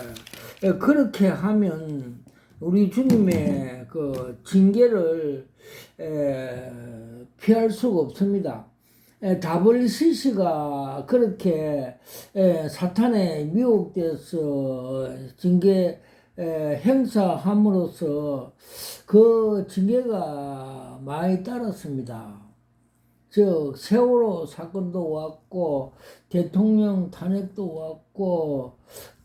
그렇게 하면 우리 주님의 그 징계를 피할 수가 없습니다. WCC가 그렇게 사탄에 미혹돼서 징계 행사함으로써 그 징계가 많이 따랐습니다. 즉 세월호 사건도 왔고 대통령 탄핵도 왔고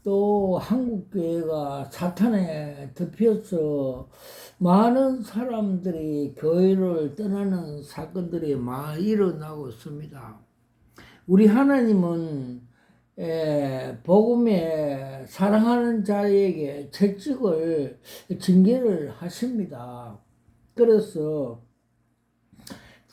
또 한국교회가 사탄에 덮여서 많은 사람들이 교회를 떠나는 사건들이 많이 일어나고 있습니다. 우리 하나님은 복음에 사랑하는 자에게 채찍을 징계를 하십니다. 그래서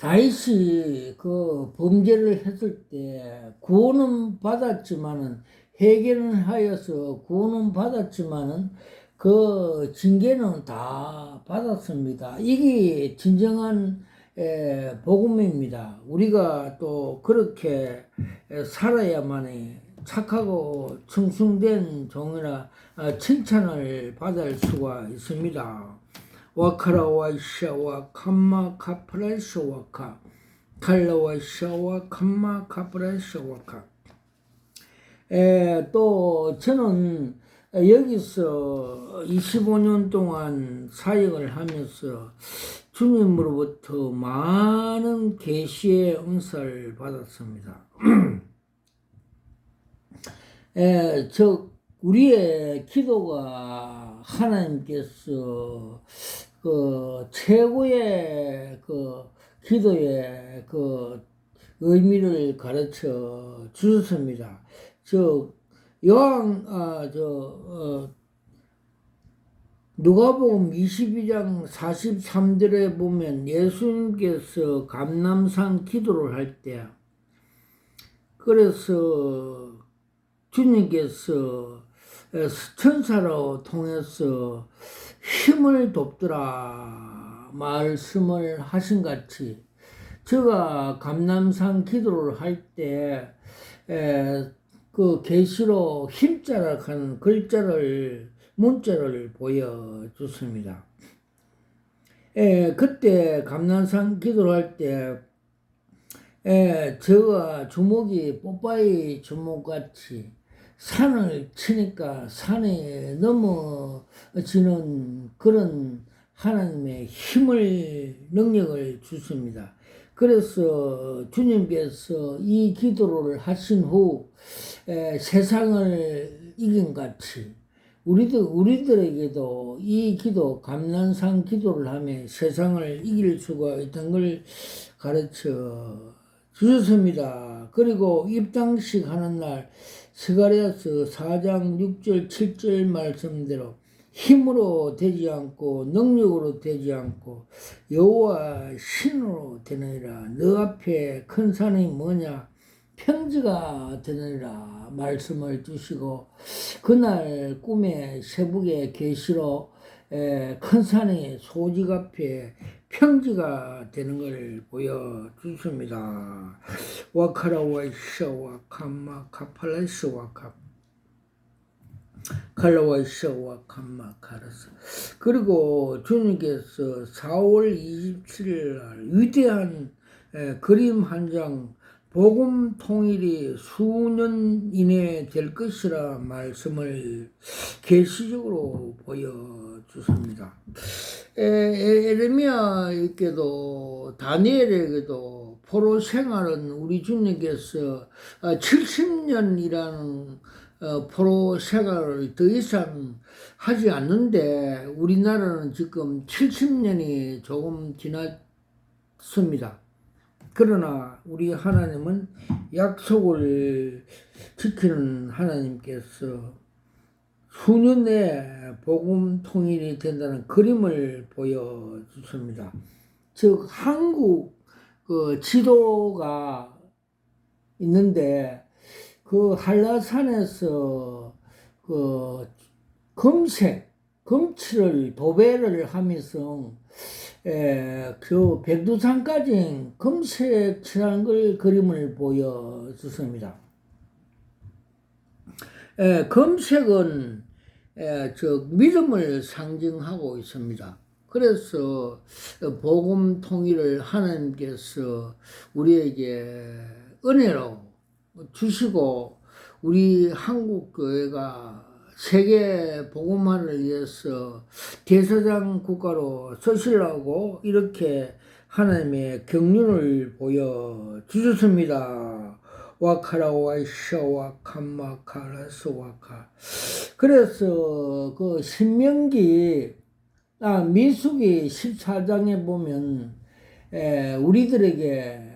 다윗이 그 범죄를 했을 때 구원은 받았지만은 회개는 하여서 구원은 받았지만은 그 징계는 다 받았습니다. 이게 진정한 복음입니다. 우리가 또 그렇게 살아야만이 착하고 충성된 종이라 칭찬을 받을 수가 있습니다. 와카라와 샤와 캄마 카프라샤와카 칼라와 샤와 캄마 카프라샤와카. 또 저는 여기서 25년 동안 사역을 하면서 주님으로부터 많은 계시의 은사를 받았습니다. 즉 우리의 기도가 하나님께서 그 최고의 그 기도의 그 의미를 가르쳐 주셨습니다. 즉 요한 누가복음 22장 43절에 보면 예수님께서 감람산 기도를 할 때, 그래서 주님께서 천사로 통해서 힘을 돕더라 말씀을 하신 같이, 제가 감람산 기도를 할 때 그 계시로 힘자락 한 글자를 문자를 보여줬습니다. 그때 감람산 기도를 할 때 제가 주먹이 뽀빠이 주먹같이 산을 치니까 산에 넘어지는 그런 하나님의 힘을 능력을 주십니다. 그래서 주님께서 이 기도를 하신 후 세상을 이긴 같이 우리들에게도 이 기도, 감람산 기도를 하며 세상을 이길 수가 있다는 걸 가르쳐 주셨습니다. 그리고 입당식 하는 날 스가랴서 4장 6절 7절 말씀대로 힘으로 되지 않고 능력으로 되지 않고 여호와 신으로 되느니라. 너 앞에 큰 산이 뭐냐? 평지가 되느니라 말씀을 주시고, 그날 꿈에 새벽에 계시로 큰 산이 소직 앞에 평지가 되는 걸 보여주십니다. 와카라와이샤와 캄마 카팔라이스와 카 칼라와이샤와 캄마 카라스. 그리고 주님께서 4월 27일 날 위대한 그림 한 장, 복음 통일이 수년 이내에 될 것이라 말씀을 계시적으로 보여주십니다. 에레미야에게도 다니엘에게도 포로 생활은 우리 주님께서 70년이라는 포로 생활을 더 이상 하지 않는데, 우리나라는 지금 70년이 조금 지났습니다. 그러나 우리 하나님은 약속을 지키는 하나님께서 수년 내에 복음 통일이 된다는 그림을 보여주십니다. 즉 한국 그 지도가 있는데, 그 한라산에서 그 금치를 도배를 하면서 그 백두산까지 금색 칠한 걸 그림을 보여주십니다. 금색은 저 믿음을 상징하고 있습니다. 그래서 복음 통일을 하나님께서 우리에게 은혜로 주시고, 우리 한국 교회가 세계 복음화를 위해서 대사장 국가로 서시려고 이렇게 하나님의 경륜을 보여주셨습니다. 와카라와이샤와 캄마카라스와카. 그래서 그 민수기 14장에 보면 우리들에게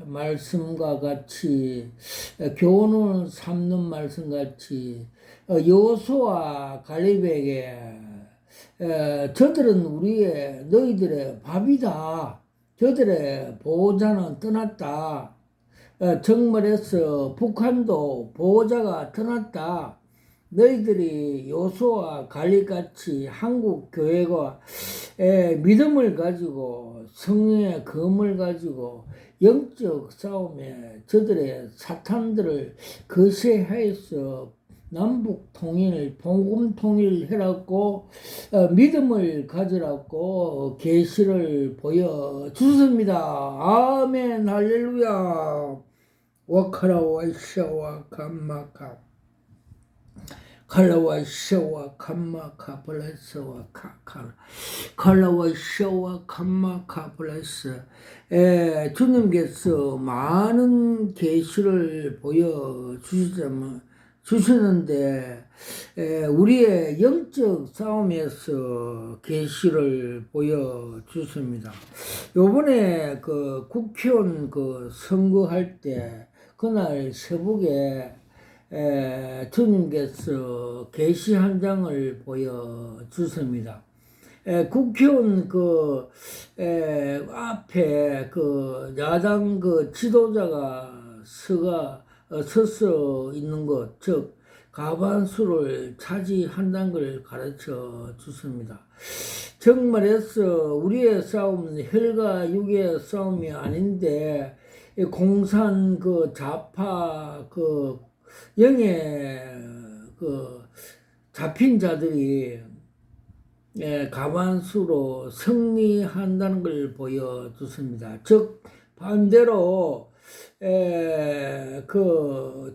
말씀과 같이 교훈을 삼는 말씀 같이 여호수아 갈렙에게 저들은 너희들의 밥이다. 저들의 보호자는 떠났다. 정말해서 북한도 보호자가 떠났다. 너희들이 여호수아 갈렙같이 한국 교회가 믿음을 가지고 성령의 검을 가지고 영적 싸움에 저들의 사탄들을 거세하여서 남북 통일, 복음 통일해라고 믿음을 가지라고 계시를 보여주셨습니다. 아멘 할렐루야. 와카라와이샤와 감마카 칼라와이샤와 감마카 블레스와 카칼 칼라와이샤와 감마카 블레스. 주님께서 많은 계시를 보여주시는데 우리의 영적 싸움에서 계시를 보여주십니다. 요번에 그 국회의원 그 선거할 때 그날 새벽에 주님께서 계시 한 장을 보여주십니다. 국회의원 앞에 야당 지도자가 서서 있는 것, 즉 과반수를 차지한다는 걸 가르쳐 주습니다. 정말해서 우리의 싸움은 혈과 육의 싸움이 아닌데 공산 좌파 영의 잡힌 자들이 과반수로 승리한다는 걸 보여줬습니다. 즉 반대로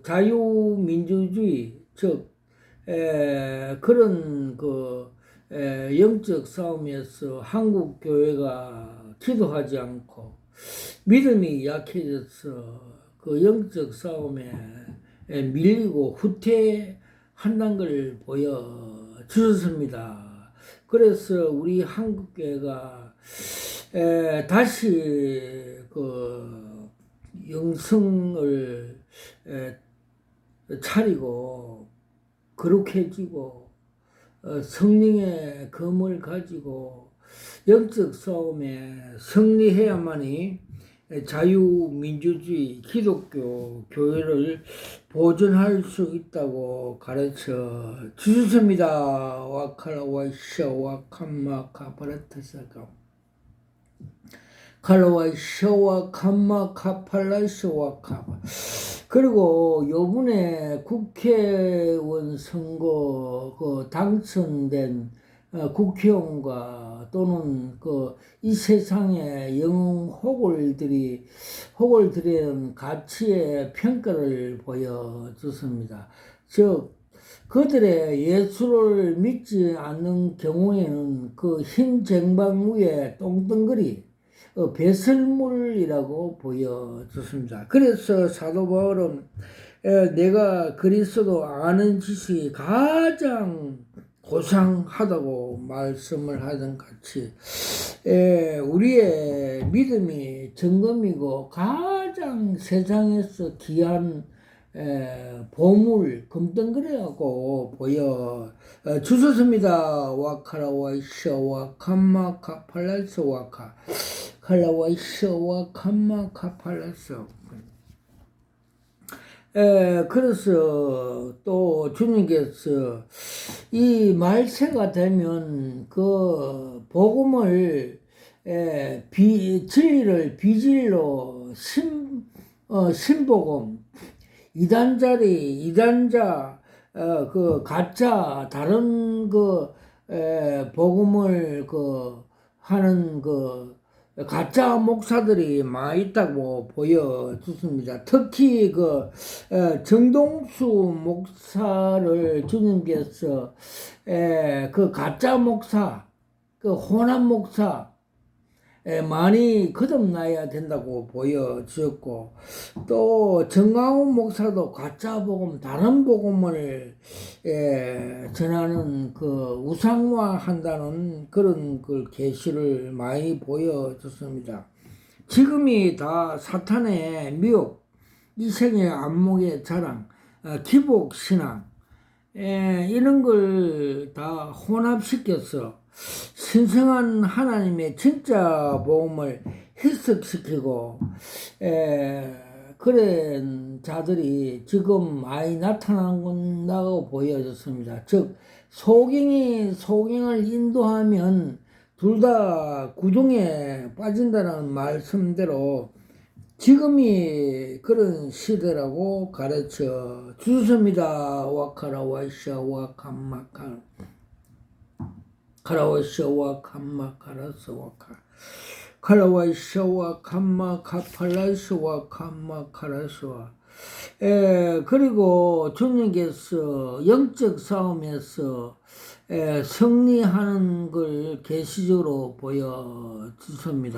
자유민주주의, 즉 그런 영적 싸움에서 한국 교회가 기도하지 않고 믿음이 약해져서 영적 싸움에 밀리고 후퇴한다는 걸 보여주셨습니다. 그래서 우리 한국교회가 다시 영성을 차리고 거룩해지고 성령의 검을 가지고 영적 싸움에 승리해야만이 자유민주주의 기독교 교회를 보존할 수 있다고 가르쳐 주셨습니다. 와칼라와샤와 캄마카파라타사가 칼라와샤와 캄마카팔라샤와카. 그리고 요번에 국회의원 선거 당선된 국회의원과 또는 이 세상의 영웅 호골들의 가치의 평가를 보여줬습니다. 즉 그들의 예수를 믿지 않는 경우에는 흰 쟁반 위에 똥덩거리 배설물이라고 보여줬습니다. 그래서 사도 바울은 내가 그리스도 아는 지식이 가장 고상하다고 말씀을 하던 같이 우리의 믿음이 점검이고 가장 세상에서 귀한 보물 금덩그리라고 보여 주셨습니다. 와카라와이샤와 캄마카팔라스와카 칼라와이샤와 캄마카팔라스. 그래서 또 주님께서 이 말세가 되면 복음을 진리를 비진리로 신복음 이단자 가짜 다른 복음을 하는 가짜 목사들이 많이 있다고 보여줬습니다. 특히 정동수 목사를 주님께서 가짜 목사, 호남 목사 많이 거듭나야 된다고 보여주었고, 또 정광훈 목사도 가짜 복음, 다른 복음을 전하는 우상화한다는 그런 계시를 많이 보여줬습니다. 지금이 다 사탄의 미혹, 이생의 안목의 자랑, 기복신앙 이런 걸 다 혼합시켜서 신성한 하나님의 진짜 복음을 희석시키고 그런 자들이 지금 많이 나타난다고 보여졌습니다. 즉 소경을 인도하면 둘 다 구덩이에 빠진다는 말씀대로 지금이 그런 시대라고 가르쳐 주셨습니다. 와카라와샤 와캄마카 카라와샤와 캄마카라스와카 카라와샤와 캄마카팔라스와 캄마카라스와 그리고 주님께서 영적 싸움에서 승리하는 걸 계시적으로 보여주십니다.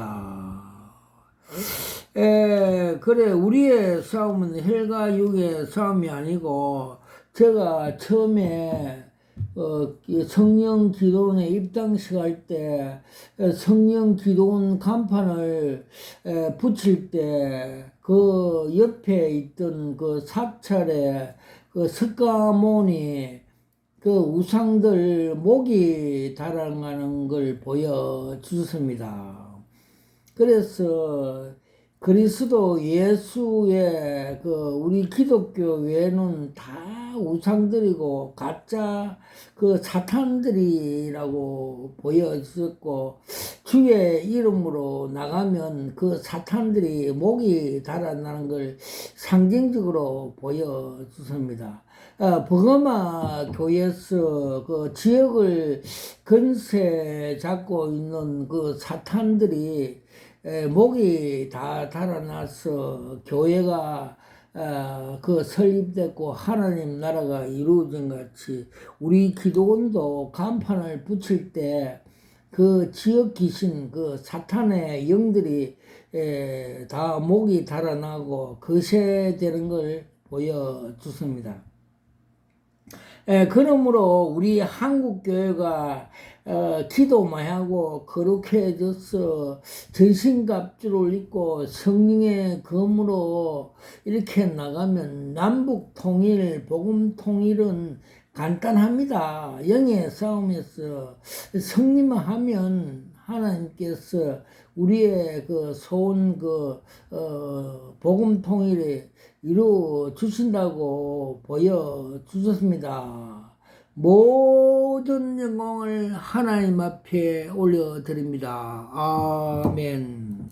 그래 우리의 싸움은 혈과 육의 싸움이 아니고 제가 처음에 성령 기도원에 입당식할 때 성령 기도원 간판을 붙일 때 옆에 있던 사찰에 석가모니 그 우상들 목이 달아가는 걸 보여주셨습니다. 그래서 그리스도 예수의 그 우리 기독교 외에는 다 우상들이고 가짜 그 사탄들이라고 보여주셨고, 주의 이름으로 나가면 그 사탄들이 목이 달아나는 걸 상징적으로 보여주습니다. 버가마 교회에서 그 지역을 건세 잡고 있는 그 사탄들이 목이 다 달아나서 교회가 그 설립됐고 하나님 나라가 이루어진 같이, 우리 기독원도 간판을 붙일 때 그 지역 귀신 그 사탄의 영들이 다 목이 달아나고 거세되는 걸 보여주습니다. 그러므로 우리 한국교회가 기도 많이 하고 거룩해져서 전신갑주를 입고 성령의 검으로 이렇게 나가면 남북 통일, 복음 통일은 간단합니다. 영의 싸움에서 승리만 하면 하나님께서 우리의 그 소원 복음 통일에 이루어 주신다고 보여주셨습니다. 모든 영광을 하나님 앞에 올려드립니다. 아멘.